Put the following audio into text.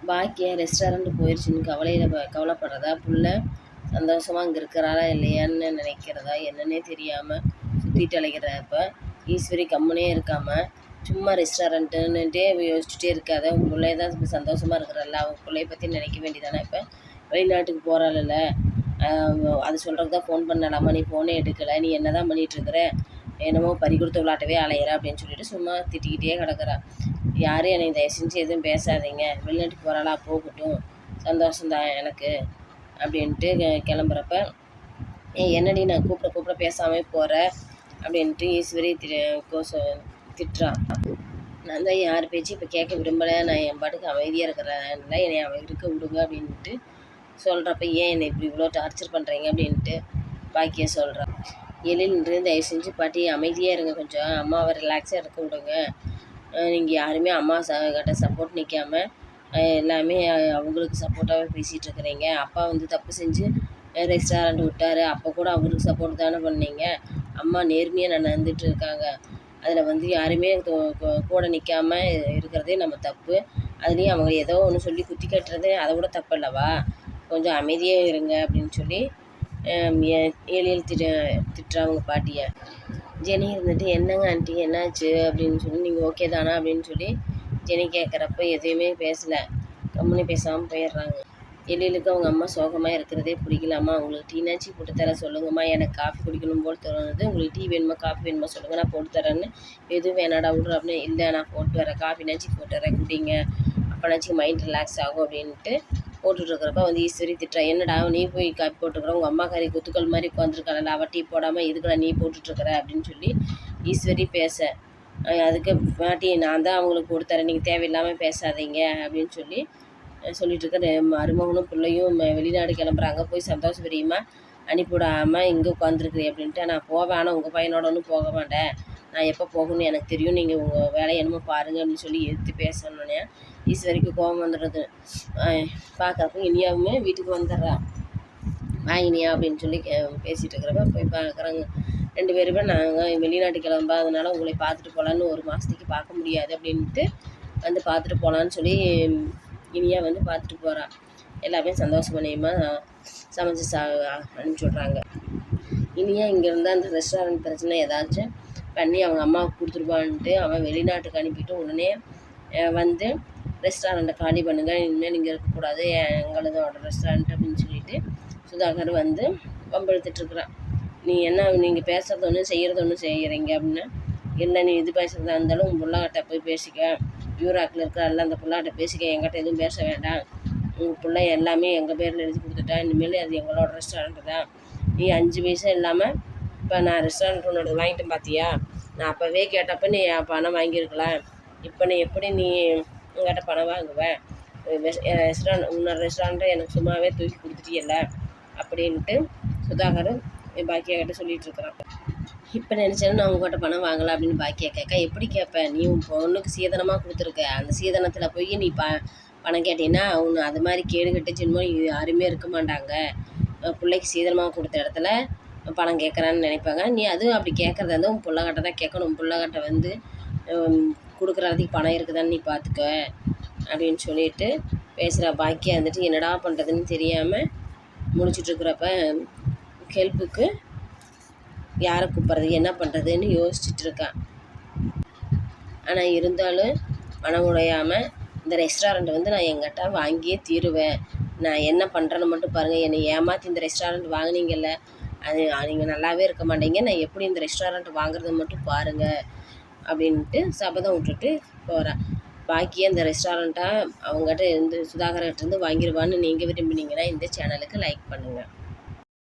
பாக்கியா restaurant போயிடுச்சுன்னு கவலைப்படுறதா, புள்ள சந்தோஷமாக அங்கே இருக்கிறாரா இல்லையான்னு நினைக்கிறதா என்னன்னே தெரியாமல் சுற்றிட்டு அலைகிறப்ப ஈஸ்வரி கம்முனே இருக்காமல் சும்மா ரெஸ்டாரண்ட்டுன்னுட்டே யோசிச்சுட்டே இருக்காத. உன் பிள்ளைய தான் சந்தோஷமாக இருக்கிறல்ல, அவன் பிள்ளைய பற்றி நினைக்க வேண்டியதானே. இப்போ வெளிநாட்டுக்கு போகிறாள்ல, அது சொல்கிறதுக்கு தான் ஃபோன் பண்ணலாமா, நீ ஃபோனே எடுக்கலை, நீ என்ன தான் பண்ணிகிட்ருக்குற, என்னமோ பறி கொடுத்த விளாட்டவே அலையிற அப்படின்னு சொல்லிட்டு சும்மா திட்டிக்கிட்டே கிடக்குறா. யாரும் என்னை தயவு செஞ்சு எதுவும் பேசாதீங்க, வெளிநாட்டுக்கு போகிறாளா போகட்டும், சந்தோஷம்தான் எனக்கு அப்படின்ட்டு கிளம்புறப்ப என்னடி நான் கூப்பிட பேசாமே போகிற அப்படின்ட்டு ஈஸ்வரி திட்டுறான். நான் தான் யார் பேச்சு இப்போ கேட்க விரும்பலை, நான் என் பாட்டுக்கு அமைதியாக இருக்கிறேன்ல, என்னை இருக்க விடுங்க அப்படின்ட்டு சொல்கிறப்ப ஏன் என்னை இப்படி இவ்வளோ டார்ச்சர் பண்ணுறீங்க அப்படின்ட்டு பாக்கிய சொல்கிறான். எழில்ன்று தயவு செஞ்சு பாட்டி அமைதியாக இருங்க, கொஞ்சம் அம்மாவை ரிலாக்ஸாக இருக்க விடுங்க. நீங்கள் யாருமே அம்மா கிட்ட சப்போர்ட் நிற்காம எல்லாமே அவங்களுக்கு சப்போர்ட்டாகவே பேசிகிட்டு இருக்கிறீங்க. அப்பா வந்து தப்பு செஞ்சு ரெஸ்டாரண்ட் விட்டார், அப்போ கூட அவருக்கு சப்போர்ட் தானே பண்ணீங்க. அம்மா நேர்மையாக நடந்துட்டு இருக்காங்க, அதில் வந்து யாருமே கூட நிற்காம இருக்கிறதே நம்ம தப்பு. அதுலேயும் அவங்க ஏதோ ஒன்று சொல்லி குத்தி கட்டுறது அதை விட தப்பு அல்லவா, கொஞ்சம் அமைதியாக இருங்க அப்படின்னு சொல்லி எழில் திட்டுறாங்க பாட்டியை. ஜெனி இருந்துட்டு என்னங்க ஆண்டி என்னாச்சு அப்படின்னு சொல்லி, நீங்கள் ஓகே தானா அப்படின்னு சொல்லி ஜெனி கேட்குறப்ப எதையுமே பேசலை, கம்முனி பேசாமல் போயிடுறாங்க. எழிலுக்கு அவங்க அம்மா சோகமாக இருக்கிறதே பிடிக்கலாமா, உங்களுக்கு டீனாச்சி போட்டு தர சொல்லுங்கம்மா, எனக்கு காஃபி குடிக்கணும் போல் தோணுது, உங்களுக்கு டீ வேணுமா காஃபி வேணுமா சொல்லுங்கள், நான் போட்டு தரேன்னு. எதுவும் வேணாடா விட்ரு அப்படின்னு. இல்லை நான் போட்டு வரேன், காஃபினாச்சி போட்டு வரேன் குடிங்க, அப்போனாச்சும் மைண்ட் ரிலாக்ஸ் ஆகும் அப்படின்ட்டு போட்டுட்ருக்கிறப்ப வந்து ஈஸ்வரி திட்டுறா. என்னடா நீ போய் காப்பி போட்டுருக்குற, உங்கள் அம்மா கறி குத்துக்கள் மாதிரி உட்காந்துருக்காள், அவள் டீ போடாமல் இதுக்குடா நீ போட்டுட்ருக்குற அப்படின்னு சொல்லி ஈஸ்வரி பேச, அதுக்கு பாட்டி நான் தான் அவங்களுக்கு போட்டு தரேன், நீங்கள் தேவையில்லாமல் பேசாதீங்க அப்படின்னு சொல்லி சொல்லிகிட்ருக்க. மருமகனும் பிள்ளையும் வெளிநாடு கிளம்புறாங்க, போய் சந்தோஷம் பெரியுமா அனுப்பிவிடாமல் இங்கே உட்காந்துருக்குறேன் அப்படின்ட்டு. நான் போவேன், ஆனால் உங்கள் பையனோட ஒன்றும் போக மாட்டேன், நான் எப்போ போகணும்னு எனக்கு தெரியும், நீங்கள் உங்கள் வேலையை என்னமோ பாருங்கள் அப்படின்னு சொல்லி எடுத்து பேசணுன்னே ஈஸ்வரிக்கு கோபம் வந்துடுறது. பார்க்குறப்ப இனியாவுமே வீட்டுக்கு வந்துடுறா. இனியா அப்படின்னு சொல்லி பேசிகிட்டு இருக்கிறப்ப போய் பார்க்குறாங்க. 2 பேருமே நாங்கள் வெளிநாட்டு கிளம்பாதனால உங்களை பார்த்துட்டு போகலான்னு, 1 மாதத்துக்கு பார்க்க முடியாது அப்படின்ட்டு வந்து பார்த்துட்டு போகலான்னு சொல்லி இனியா வந்து பார்த்துட்டு போகிறா. எல்லாமே சந்தோஷம் பண்ணியமாக சமைச்சு அனுப்பிச்சி விட்றாங்க. இனியா இங்கேருந்து அந்த ரெஸ்டாரண்ட் பிரச்சனை ஏதாச்சும் பண்ணி அவங்க அம்மாவுக்கு கொடுத்துருவான்ட்டு அவன் வெளிநாட்டுக்கு அனுப்பிட்டு உடனே வந்து ரெஸ்டாரண்ட்டை காலி பண்ணுங்கள், இனிமேல் நீங்கள் இருக்கக்கூடாது, எங்களதோட ரெஸ்டாரண்ட் அப்படின்னு சொல்லிட்டு சுதாகர் வந்து வம்பெழுத்துட்ருக்குறான். நீ என்ன நீங்கள் பேசுகிறது ஒன்று செய்கிறது ஒன்று செய்கிறீங்க அப்படின்னா, இல்லை நீ இது பேசுகிறதா இருந்தாலும் உங்கள் பிள்ளாட்ட போய் பேசிக்க, யூராக்கில் இருக்கிற அந்த பிள்ளாட்ட பேசிக்க, என்கிட்ட எதுவும் பேச வேண்டாம், உங்கள் பிள்ளை எல்லாமே எங்கள் பேரில் எழுதி கொடுத்துட்டா, இனிமேல் அது எங்களோட ரெஸ்டாரண்ட்டு தான், நீ 5 பைசா இல்லாமல் இப்போ நான் ரெஸ்டாரண்ட் ஒன்று வாங்கிட்டேன் பார்த்தியா, நான் அப்போவே கேட்டப்போ நீ பணம் வாங்கியிருக்கலாம், இப்போ நீ எப்படி நீ உங்கள்கிட்ட பணம் வாங்குவேன், இன்னொரு ரெஸ்டாரண்ட்டை எனக்கு சும்மாவே தூக்கி கொடுத்துட்டியல்ல அப்படின்ட்டு சுதாகர் பாக்கியா கிட்ட சொல்லிகிட்டு இருக்கிறான். இப்போ நினச்சாலும் நான் உங்கள்கிட்ட பணம் வாங்கலாம் அப்படின்னு பாக்கியா கேட்க, எப்படி கேட்பேன், நீ உன் பொண்ணுக்கு சீதனமாக கொடுத்துருக்க, அந்த சீதனத்தில் போய் நீ பணம் கேட்டீங்கன்னா அவனு அது மாதிரி கேடு கட்டு ஜென்மம் யாருமே இருக்க மாட்டாங்க, பிள்ளைக்கு சீதனமாக கொடுத்த இடத்துல பணம் கேட்குறான்னு நினைப்பாங்க. நீ அதுவும் அப்படி கேட்குறதா இருந்தால் உன் பிள்ளைகிட்ட தான் கேட்கணும், உன் பிள்ளைகிட்ட வந்து கொடுக்குறதுக்கு பணம் இருக்குதான்னு நீ பார்த்துக்க அப்படின்னு சொல்லிட்டு பேசுகிறா. பாக்கியா வந்துட்டு என்னடா பண்ணுறதுன்னு தெரியாமல் முடிச்சுட்ருக்குறப்ப ஹெல்ப்புக்கு யாரை கூப்பிட்றது என்ன பண்ணுறதுன்னு யோசிச்சுட்டு இருக்கான். ஆனால் இருந்தாலும் மனம் உடையாமல் இந்த ரெஸ்டாரண்ட்டை வந்து நான் எங்கிட்ட வாங்கியே தீருவேன், நான் என்ன பண்ணுறேன்னு மட்டும் பாருங்கள், என்னை ஏமாற்றி இந்த ரெஸ்டாரண்ட் வாங்கினீங்கல்ல, அது நீங்கள் நல்லாவே இருக்க மாட்டீங்க, நான் எப்படி இந்த ரெஸ்டாரண்ட் வாங்குறத மட்டும் பாருங்கள் அப்படின்ட்டு சபதம் விட்டுட்டு போகிறேன். பாக்கியாக இந்த ரெஸ்டாரண்ட்டாக அவங்ககிட்ட இருந்து சுதாகர்கிட்டருந்து வாங்கிடுவான்னு நீங்கள் விரும்பினீங்கன்னா இந்த சேனலுக்கு லைக் பண்ணுங்கள்.